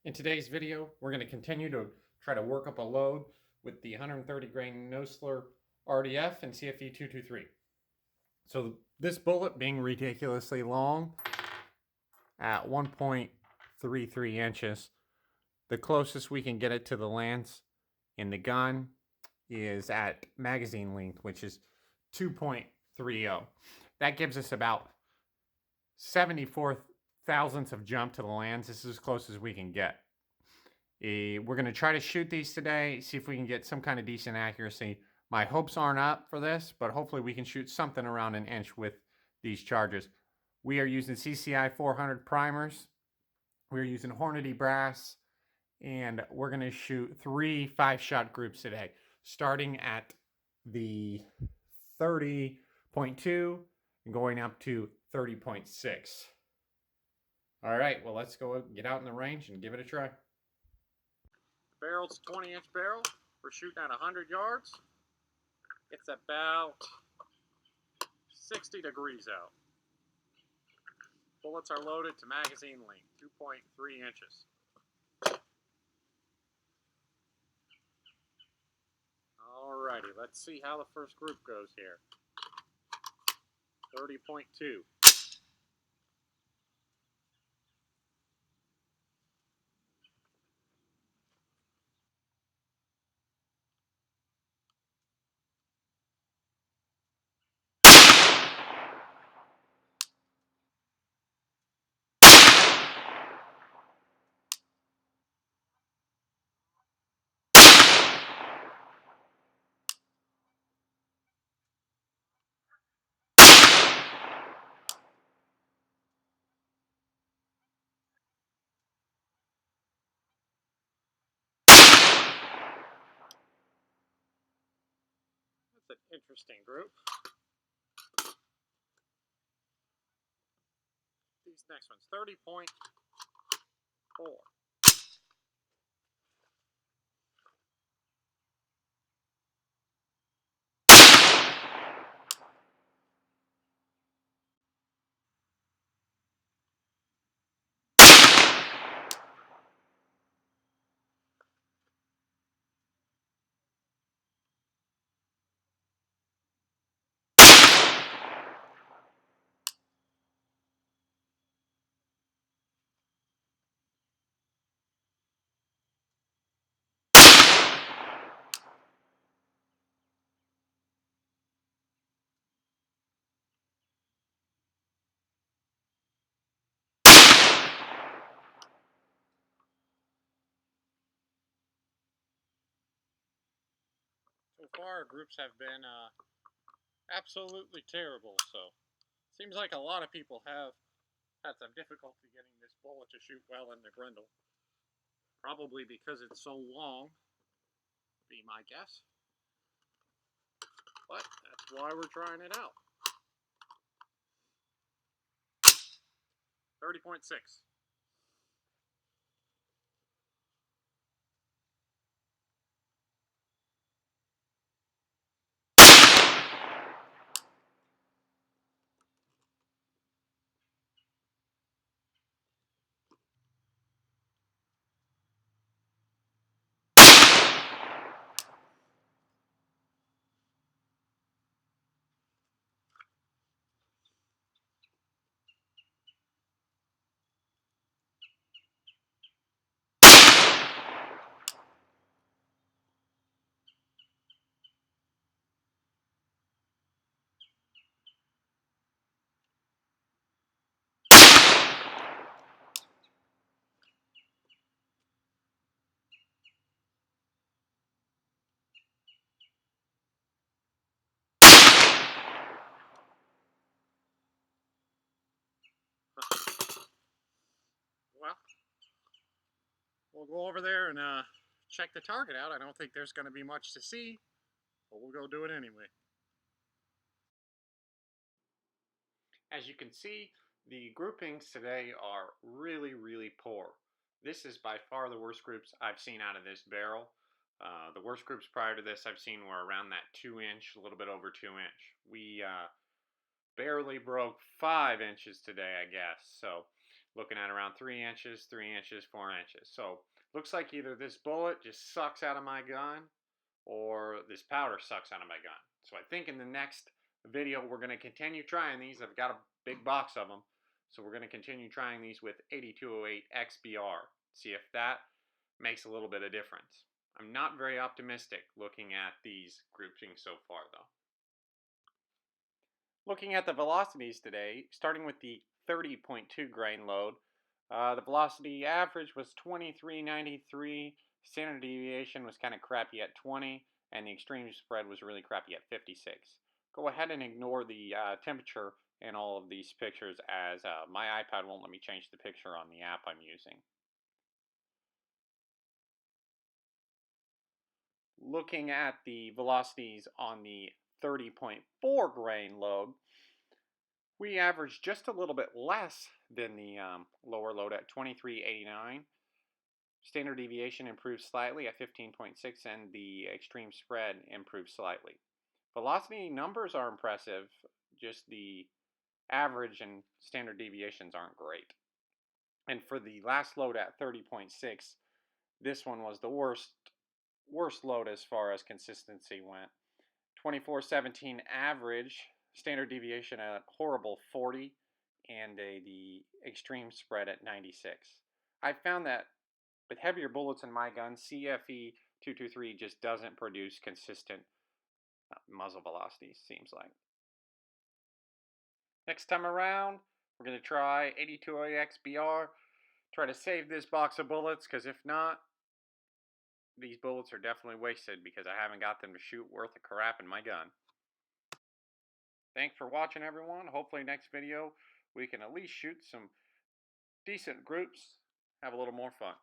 In today's video, we're going to continue to try to work up a load with the 130 grain Nosler RDF and CFE 223. So this bullet being ridiculously long at 1.33 inches, the closest we can get it to the lance in the gun is at magazine length, which is 2.30. That gives us about 74 thousandths of jump to the lance. This is as close as we can get. We're going to try to shoot these today, see if we can get some kind of decent accuracy. My hopes aren't up for this, but hopefully we can shoot something around an inch with these charges. We are using CCI 400 primers. We're using Hornady brass, and we're going to shoot 3 5-shot groups today, starting at the 30.2 and going up to 30.6. All right, well, let's go get out in the range and give it a try. The barrel's a 20-inch barrel. We're shooting at 100 yards. It's about 60 degrees out. Bullets are loaded to magazine length, 2.3 inches. Alrighty, let's see how the first group goes here. 30.2. That's an interesting group. These next ones, 30.4. So far, groups have been absolutely terrible. So, seems like a lot of people have had some difficulty getting this bullet to shoot well in the Grendel. Probably because it's so long, would be my guess. But that's why we're trying it out. 30.6. Well, we'll go over there and check the target out. I don't think there's going to be much to see, but we'll go do it anyway. As you can see, the groupings today are really, really poor. This is by far the worst groups I've seen out of this barrel. The worst groups prior to this I've seen were around that 2-inch, a little bit over 2-inch. We barely broke 5 inches today, I guess. So looking at around 3 inches, 3 inches, 4 inches. So looks like either this bullet just sucks out of my gun or this powder sucks out of my gun. So I think in the next video we're going to continue trying these. I've got a big box of them. So we're going to continue trying these with 8208 XBR. See if that makes a little bit of difference. I'm not very optimistic looking at these groupings so far though. Looking at the velocities today, starting with the 30.2 grain load, the velocity average was 2393, standard deviation was kind of crappy at 20, and the extreme spread was really crappy at 56. Go ahead and ignore the temperature in all of these pictures, as my iPad won't let me change the picture on the app I'm using. Looking at the velocities on the 30.4 grain load, we averaged just a little bit less than the lower load at 2389. Standard deviation improved slightly at 15.6, and the extreme spread improved slightly. Velocity numbers are impressive, just the average and standard deviations aren't great. And for the last load at 30.6, this one was the worst load as far as consistency went. 2417 average, standard deviation at horrible 40, and the extreme spread at 96. I found that with heavier bullets in my gun, CFE 223 just doesn't produce consistent muzzle velocities, seems like. Next time around, we're going to try 8208 XBR, try to save this box of bullets, because if not, these bullets are definitely wasted because I haven't got them to shoot worth a crap in my gun. Thanks for watching, everyone. Hopefully next video we can at least shoot some decent groups, have a little more fun.